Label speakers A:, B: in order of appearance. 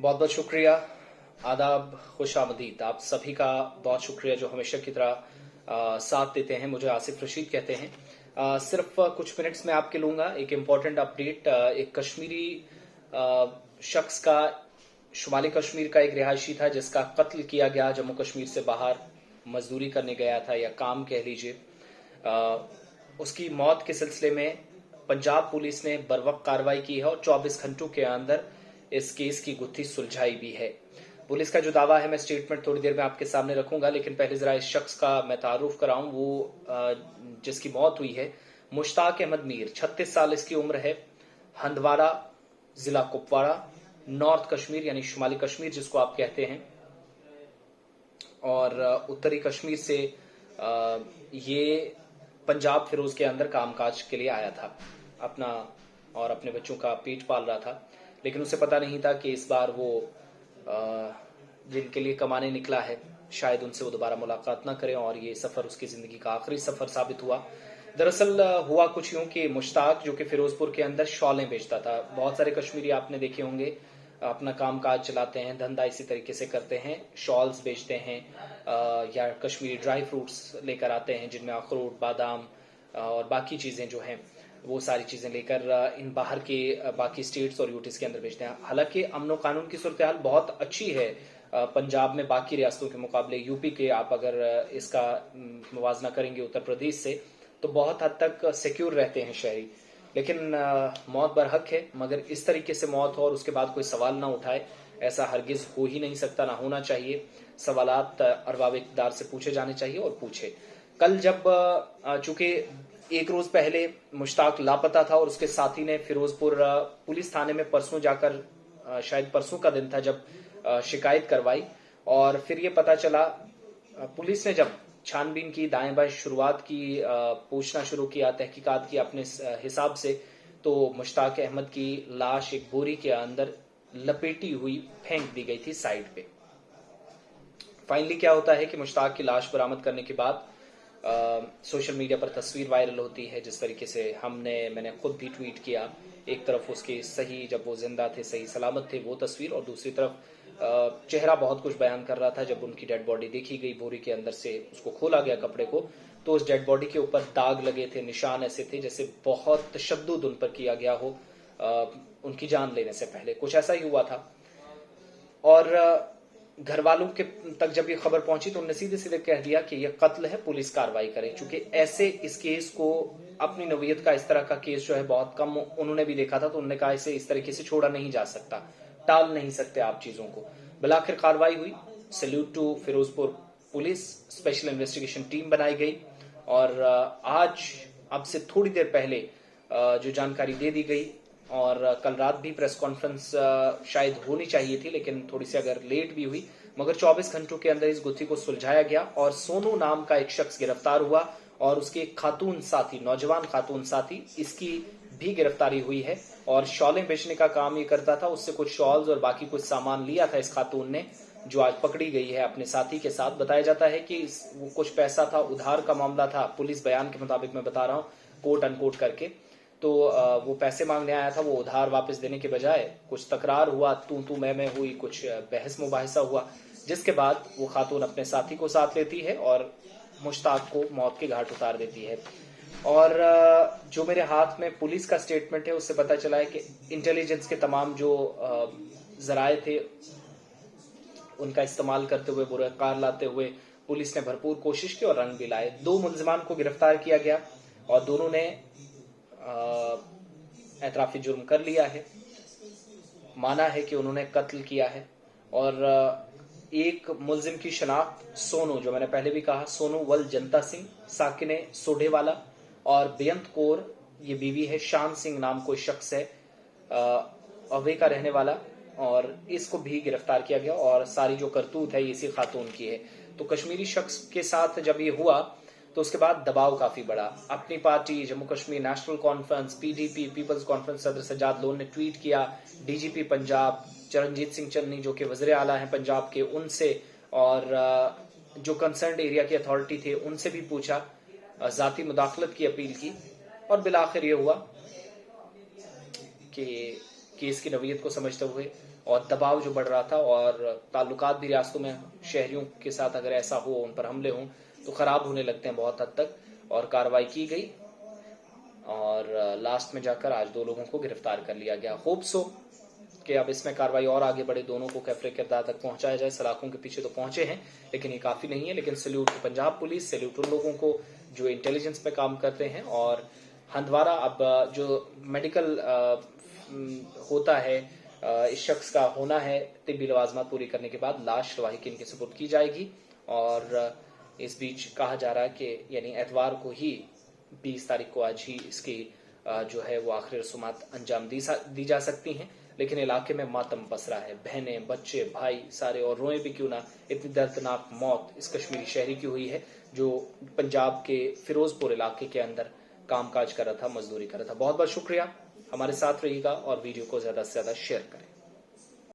A: बहुत बहुत शुक्रिया। आदाब, खुश आमदीद। आप सभी का बहुत शुक्रिया जो हमेशा की तरह साथ देते हैं। मुझे आसिफ रशीद कहते हैं। सिर्फ कुछ मिनट्स में आपके लूंगा एक इम्पॉर्टेंट अपडेट। एक कश्मीरी शख्स का, शुमाली कश्मीर का एक रिहायशी था जिसका कत्ल किया गया जम्मू कश्मीर से बाहर मजदूरी करने गया था या काम कह लीजिए। उसकी मौत के सिलसिले में पंजाब पुलिस ने बरवक्त कार्रवाई की है और 24 घंटों के अंदर इस केस की गुत्थी सुलझाई भी है। पुलिस का जो दावा है मैं स्टेटमेंट थोड़ी देर में आपके सामने रखूंगा, लेकिन पहले जरा इस शख्स का मैं तारुफ कराऊं। वो जिसकी मौत हुई है मुश्ताक अहमद मीर, 36 साल इसकी उम्र है। हंदवाड़ा, जिला कुपवाड़ा, नॉर्थ कश्मीर यानी शुमाली कश्मीर जिसको आप कहते हैं, और उत्तरी कश्मीर से ये पंजाब फिरोज के अंदर कामकाज के लिए आया था। अपना और अपने बच्चों का पेट पाल रहा था, लेकिन उसे पता नहीं था कि इस बार वो जिनके लिए कमाने निकला है शायद उनसे वो दोबारा मुलाकात ना करें और ये सफर उसकी जिंदगी का आखिरी सफर साबित हुआ। दरअसल हुआ कुछ यूं कि मुश्ताक जो कि फिरोजपुर के अंदर शॉलें बेचता था। बहुत सारे कश्मीरी आपने देखे होंगे अपना कामकाज चलाते हैं, धंधा इसी तरीके से करते हैं, शॉल्स बेचते हैं या कश्मीरी ड्राई फ्रूट्स लेकर आते हैं जिनमें अखरोट, बादाम और बाकी चीजें जो हैं वो सारी चीजें लेकर इन बाहर के बाकी स्टेट्स और यूटीज के अंदर भेजते हैं। हालांकि अमनो कानून की सूरत हाल बहुत अच्छी है पंजाब में बाकी रियासतों के मुकाबले। यूपी के आप अगर इसका मुवाजना करेंगे उत्तर प्रदेश से तो बहुत हद तक सिक्योर रहते हैं शहरी। लेकिन मौत बरहक है, मगर इस तरीके से मौत हो और उसके बाद कोई सवाल ना उठाए, ऐसा हरगिज हो ही नहीं सकता, ना होना चाहिए। सवालात अरबाब इक़्तिदार से पूछे जाने चाहिए और पूछे। कल जब चूंकि एक रोज पहले मुश्ताक लापता था और उसके साथी ने फिरोजपुर पुलिस थाने में परसों जाकर, शायद परसों का दिन था जब शिकायत करवाई, और फिर ये पता चला पुलिस ने जब छानबीन की, दाएं बाएं शुरुआत की, पूछना शुरू किया, तहकीकात की अपने हिसाब से, तो मुश्ताक अहमद की लाश एक बोरी के अंदर लपेटी हुई फेंक दी गई थी साइड पे। फाइनली क्या होता है कि मुश्ताक की लाश बरामद करने के बाद सोशल मीडिया पर तस्वीर वायरल होती है जिस तरीके से मैंने खुद भी ट्वीट किया। एक तरफ उसके सही, जब वो जिंदा थे, सही सलामत थे, वो तस्वीर, और दूसरी तरफ चेहरा बहुत कुछ बयान कर रहा था। जब उनकी डेड बॉडी देखी गई, बोरी के अंदर से उसको खोला गया कपड़े को, तो उस डेड बॉडी के ऊपर दाग लगे थे, निशान ऐसे थे जैसे बहुत तशद्दुद उन पर किया गया हो उनकी जान लेने से पहले। कुछ ऐसा ही हुआ था। और घर वालों के तक जब ये खबर पहुंची तो उन्होंने सीधे सीधे कह दिया कि ये कत्ल है, पुलिस कार्रवाई करे। चूंकि ऐसे इस केस को, अपनी नौयत का इस तरह का केस जो है बहुत कम उन्होंने भी देखा था, तो उन्होंने कहा इसे इस तरीके से छोड़ा नहीं जा सकता, टाल नहीं सकते आप चीजों को। बिलाखिर कार्रवाई हुई। Salute to Firozpur police, special investigation team बनाई गई, और आज अब से थोड़ी देर पहले जो जानकारी दे दी गई, और कल रात भी प्रेस कॉन्फ्रेंस शायद होनी चाहिए थी, लेकिन थोड़ी सी अगर लेट भी हुई, मगर 24 घंटों के अंदर इस गुत्थी को सुलझाया गया और सोनू नाम का एक शख्स गिरफ्तार हुआ और उसके एक खातून साथी, नौजवान खातून साथी, इसकी भी गिरफ्तारी हुई है। और शॉलें बेचने का काम ये करता था, उससे कुछ शॉल्स और बाकी कुछ सामान लिया था इस खातून ने, जो आज पकड़ी गई है अपने साथी के साथ। बताया जाता है कि वो कुछ पैसा था, उधार का मामला था, पुलिस बयान के मुताबिक मैं बता रहा हूँ, कोट अनकोट करके। तो वो पैसे मांगने आया था, वो उधार वापस देने के बजाय कुछ तकरार हुआ, तू मैं हुई, कुछ बहस मुबाहिसा हुआ, जिसके बाद वो खातून अपने साथी को साथ लेती है और मुश्ताक को मौत के घाट उतार देती है। और जो मेरे हाथ में पुलिस का स्टेटमेंट है उससे पता चला है कि इंटेलिजेंस के तमाम जो जराए थे उनका इस्तेमाल करते हुए, बुरा कार लाते हुए पुलिस ने भरपूर कोशिश की और रंग भी लाए। 2 मुलजमान को गिरफ्तार किया गया और दोनों ने एतराफी जुर्म कर लिया है, माना है कि उन्होंने कत्ल किया है। और एक मुलजिम की शनाख्त सोनू, जो मैंने पहले भी कहा, सोनू वल जनता सिंह, साकिने सोढेवाला, और बेअंत कौर ये बीवी है, शान सिंह नाम कोई शख्स है, अवे का रहने वाला, और इसको भी गिरफ्तार किया गया। और सारी जो करतूत है इसी खातून की है। तो कश्मीरी शख्स के साथ जब ये हुआ तो उसके बाद दबाव काफी बढ़ा। अपनी party Jammu Kashmir National Conference, PDP Peoples Conference सदर सज्जाद लोन ने ट्वीट किया, डीजीपी पंजाब चरणजीत सिंह चन्नी जो कि वज़ीर आला हैं पंजाब के, उनसे, और जो कंसर्न एरिया की अथॉरिटी थे उनसे भी पूछा, जाती मुदाखलत की अपील की, और बिलाखिर ये हुआ कि केस की नवीयत को समझते हुए और दबाव जो बढ़ रहा था और ताल्लुकात भी रियासतों में शहरियों के साथ अगर ऐसा हो, उन पर हमले हों तो खराब होने लगते हैं बहुत हद तक, और कार्रवाई की गई और लास्ट में जाकर आज 2 लोगों को गिरफ्तार कर लिया गया। होप सो कि अब इसमें कार्रवाई और आगे बढ़े, दोनों को कैफरे किरदार तक पहुंचाया जाए। सलाखों के पीछे तो पहुंचे हैं, लेकिन ये काफी नहीं है। लेकिन salute to Punjab police, salute उन लोगों को जो इंटेलिजेंस पे काम करते हैं। और हंदवारा अब जो मेडिकल होता है, इस शख्स का होना है, तिब्बी लवाजमात पूरी करने के बाद लाश रवाहिकीन के सुपुर्द की जाएगी। और इस बीच कहा जा रहा है कि यानी एतवार को ही 20 तारीख को आज ही इसकी जो है वो आखिरी रसूमात अंजाम दी जा सकती हैं। लेकिन इलाके में मातम पसरा है, बहनें, बच्चे, भाई सारे, और रोए भी क्यों ना, इतनी दर्दनाक मौत इस कश्मीरी शहरी की हुई है जो पंजाब के फिरोजपुर इलाके के अंदर कामकाज कर रहा था, मजदूरी कर रहा था। बहुत बहुत शुक्रिया, हमारे साथ रहिएगा और वीडियो को ज्यादा से ज्यादा शेयर करें।